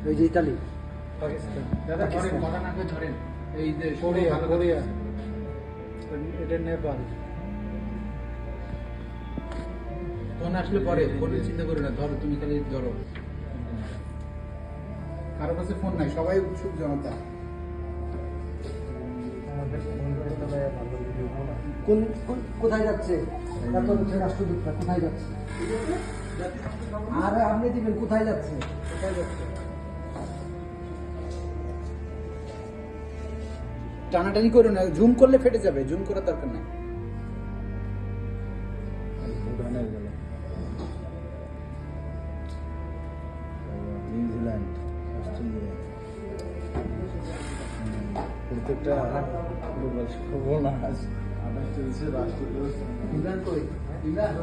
ওই যে ইতালি, পাকিস্তান। দাদা ধরেন, কথা না কয়ে ধরেন। এই যে কোরিয়া, ভালো কোরিয়া, কথা। এটা নেপাল। ফোন আসলে পরে ফোন চিন্তা করো না, ধরো তুমি খালি ধরো। কারো কাছে ফোন নাই, সবাই উৎসুক জনতা। কোথায় যাচ্ছে এত হচ্ছে রাষ্ট্রদূতরা, কোথায় যাচ্ছে? আরে আপনি দিবেন, কোথায় যাচ্ছে? কোথায় যাচ্ছে? টানাটানি করো না, জুম করলে ফেটে যাবে, জুম করার দরকার নাই। নিউজিল্যান্ড, অস্ট্রেলিয়া, প্রত্যেকটা সর্বনাশ। 28 রাষ্ট্র ইমরান কই? ইমরান